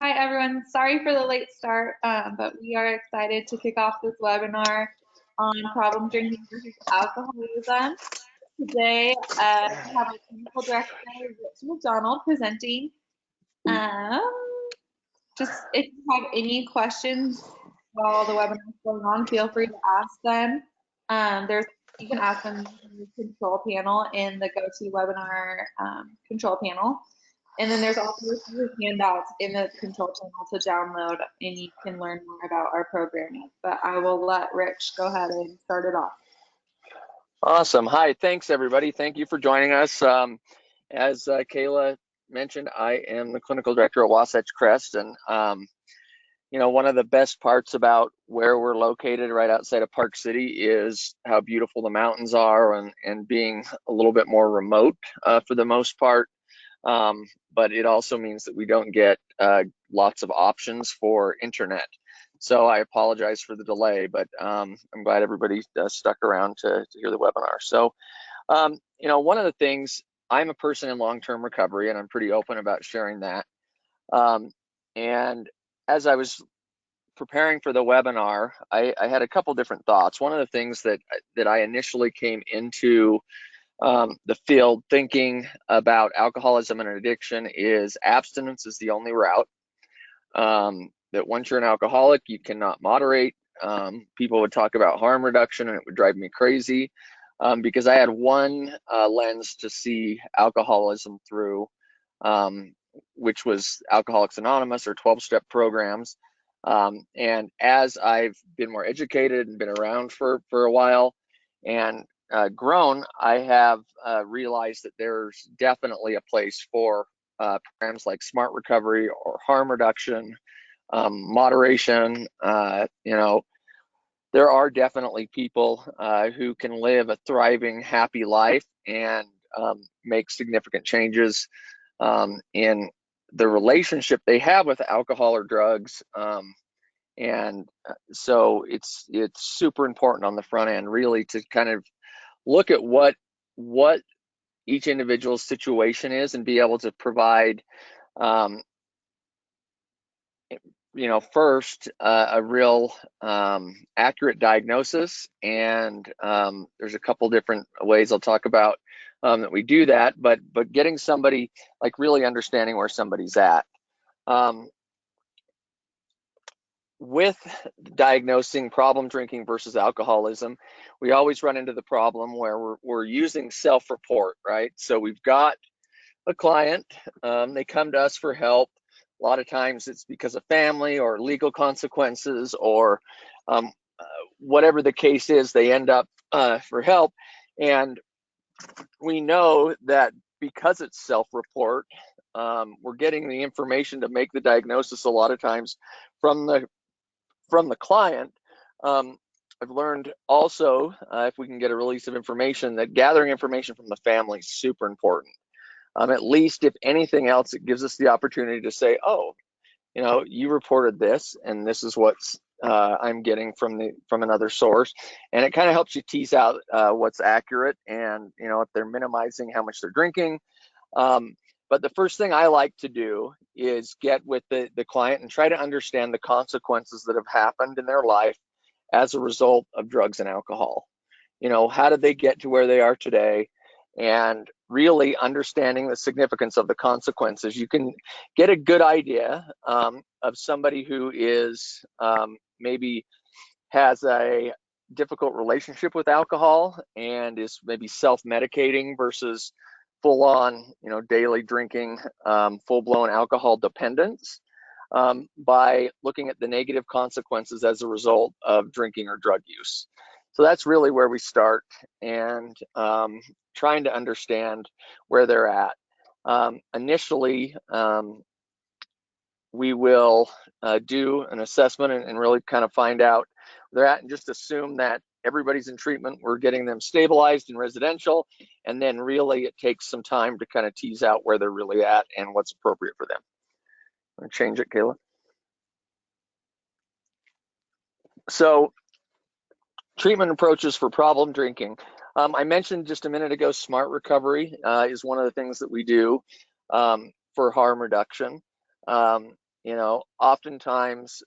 Hi, everyone. Sorry for the late start, but we are excited to kick off this webinar on problem drinking versus alcoholism. Today, we have our clinical director, Rich McDonald, presenting. Just if you have any questions while the webinar is going on, feel free to ask them. You can ask them in the control panel in the GoToWebinar control panel. And then there's also handouts in the control panel to download, and you can learn more about our programming. But I will let Rich go ahead and start it off. Awesome. Hi, thanks everybody. Thank you for joining us. As Kayla mentioned, I am the clinical director at Wasatch Crest, and one of the best parts about where we're located right outside of Park City is how beautiful the mountains are and being a little bit more remote for the most part. But it also means that we don't get lots of options for internet. So I apologize for the delay, but I'm glad everybody stuck around to hear the webinar. So, one of the things, I'm a person in long-term recovery, and I'm pretty open about sharing that. And as I was preparing for the webinar, I had a couple different thoughts. One of the things that I initially came into the field thinking about alcoholism and addiction is abstinence is the only route. That once you're an alcoholic, you cannot moderate. People would talk about harm reduction, and it would drive me crazy because I had one lens to see alcoholism through, which was Alcoholics Anonymous or 12-step programs. And as I've been more educated and been around for a while and grown, I have realized that there's definitely a place for programs like Smart Recovery or harm reduction, moderation. There are definitely people who can live a thriving, happy life and make significant changes in the relationship they have with alcohol or drugs. So it's super important on the front end, really, to kind of look at what each individual's situation is and be able to provide first a real accurate diagnosis, and there's a couple different ways I'll talk about that we do that, but getting somebody, like, really understanding where somebody's at. With diagnosing problem drinking versus alcoholism, we always run into the problem where we're using self-report, right? So we've got a client, they come to us for help. A lot of times it's because of family or legal consequences or whatever the case is, they end up for help. And we know that because it's self-report, we're getting the information to make the diagnosis a lot of times from the client. I've learned also, if we can get a release of information, that gathering information from the family is super important. At least, if anything else, it gives us the opportunity to say, oh, you reported this, and this is what I'm getting from another source, and it kind of helps you tease out what's accurate, and if they're minimizing how much they're drinking. But the first thing I like to do is get with the client and try to understand the consequences that have happened in their life as a result of drugs and alcohol. How did they get to where they are today? And really understanding the significance of the consequences. You can get a good idea of somebody who is maybe has a difficult relationship with alcohol and is maybe self-medicating versus full-on, daily drinking, full-blown alcohol dependence, by looking at the negative consequences as a result of drinking or drug use. So that's really where we start, and trying to understand where they're at. Initially, we will do an assessment and really kind of find out where they're at, and just assume that everybody's in treatment. We're getting them stabilized in residential, and then really it takes some time to kind of tease out where they're really at and what's appropriate for them. I'm gonna change it, Kayla. So, treatment approaches for problem drinking. I mentioned just a minute ago, Smart Recovery is one of the things that we do for harm reduction. Oftentimes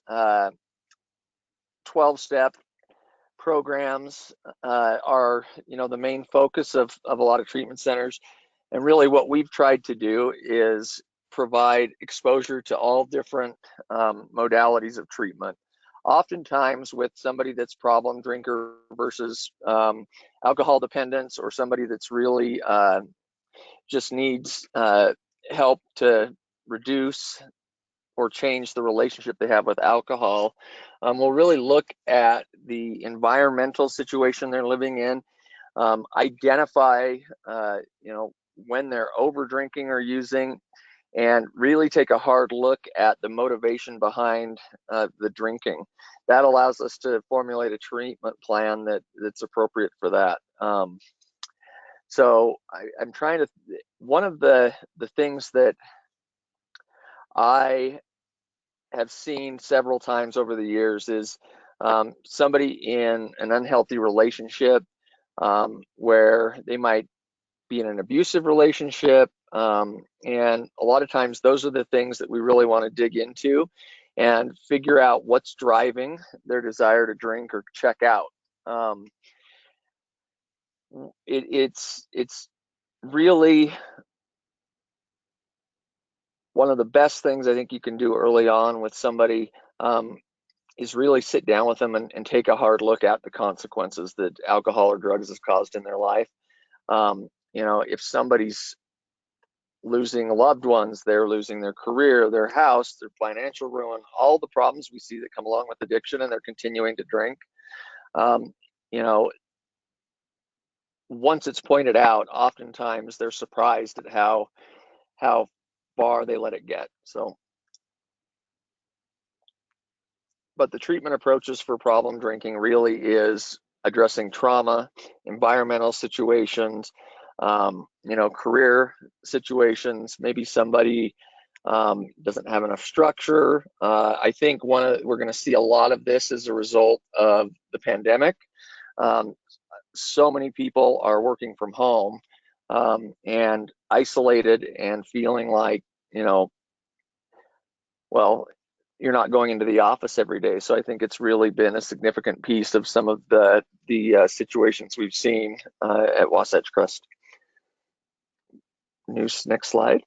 12-step programs are, the main focus of a lot of treatment centers. And really what we've tried to do is provide exposure to all different modalities of treatment. Oftentimes with somebody that's problem drinker versus alcohol dependence, or somebody that's really just needs help to reduce or change the relationship they have with alcohol, we'll really look at the environmental situation they're living in, identify, when they're over drinking or using, and really take a hard look at the motivation behind the drinking. That allows us to formulate a treatment plan that's appropriate for that. So I'm trying to, one of the things that I have seen several times over the years is somebody in an unhealthy relationship, where they might be in an abusive relationship, and a lot of times those are the things that we really want to dig into and figure out what's driving their desire to drink or check out. It's really one of the best things I think you can do early on with somebody, is really sit down with them and take a hard look at the consequences that alcohol or drugs has caused in their life. If somebody's losing loved ones, they're losing their career, their house, their financial ruin, all the problems we see that come along with addiction, and they're continuing to drink. Once it's pointed out, oftentimes they're surprised at how far they let it get. But the treatment approaches for problem drinking really is addressing trauma, environmental situations, career situations. Maybe somebody doesn't have enough structure. I think we're going to see a lot of this as a result of the pandemic. So many people are working from home and isolated and feeling like, well, you're not going into the office every day. So I think it's really been a significant piece of some of the situations we've seen at Wasatch Crest. Next slide.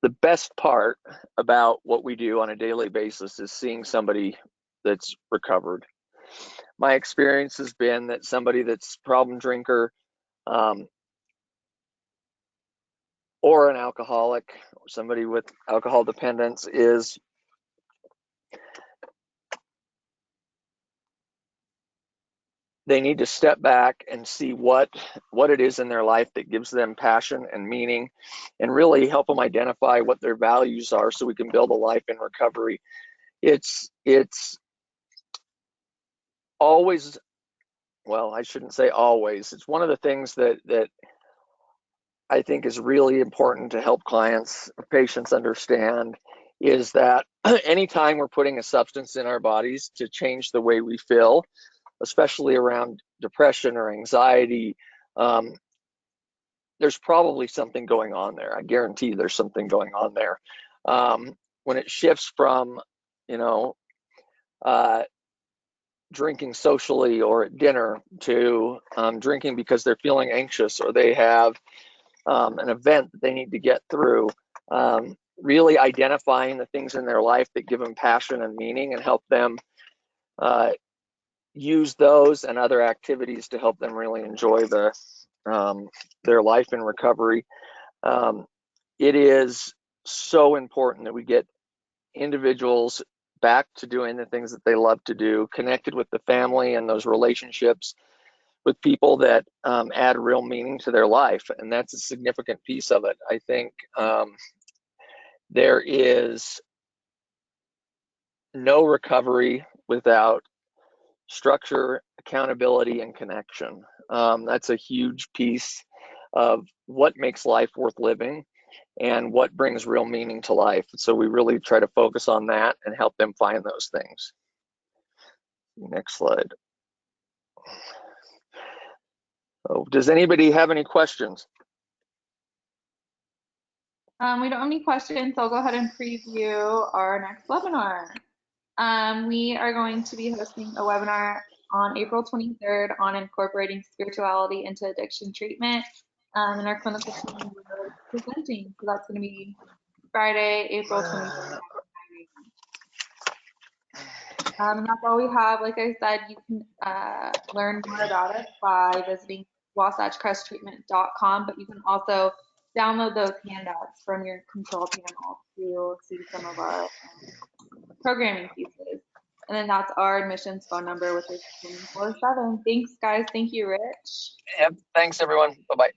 The best part about what we do on a daily basis is seeing somebody that's recovered. My experience has been that somebody that's problem drinker, or an alcoholic, or somebody with alcohol dependence, is they need to step back and see what it is in their life that gives them passion and meaning, and really help them identify what their values are so we can build a life in recovery. It's always, well, I shouldn't say always, it's one of the things that I think is really important to help clients or patients understand, is that anytime we're putting a substance in our bodies to change the way we feel, especially around depression or anxiety, there's probably something going on there. I guarantee there's something going on there. When it shifts from, drinking socially or at dinner to drinking because they're feeling anxious, or they have an event that they need to get through, really identifying the things in their life that give them passion and meaning, and help them use those and other activities to help them really enjoy their life in recovery. It is so important that we get individuals back to doing the things that they love to do, connected with the family and those relationships with people that add real meaning to their life. And that's a significant piece of it. I think there is no recovery without structure, accountability, and connection. That's a huge piece of what makes life worth living and what brings real meaning to life. So we really try to focus on that and help them find those things. Next slide. Oh, does anybody have any questions? We don't have any questions, so I'll go ahead and preview our next webinar. We are going to be hosting a webinar on April 23rd on incorporating spirituality into addiction treatment. And our clinical team will be presenting. So that's going to be Friday, April 23rd. And that's all we have. Like I said, you can learn more about us by visiting wasatchcresttreatment.com, but you can also download those handouts from your control panel to see some of our programming pieces. And then that's our admissions phone number, which is 747. Thanks, guys. Thank you, Rich. Yep. Thanks, everyone. Bye-bye.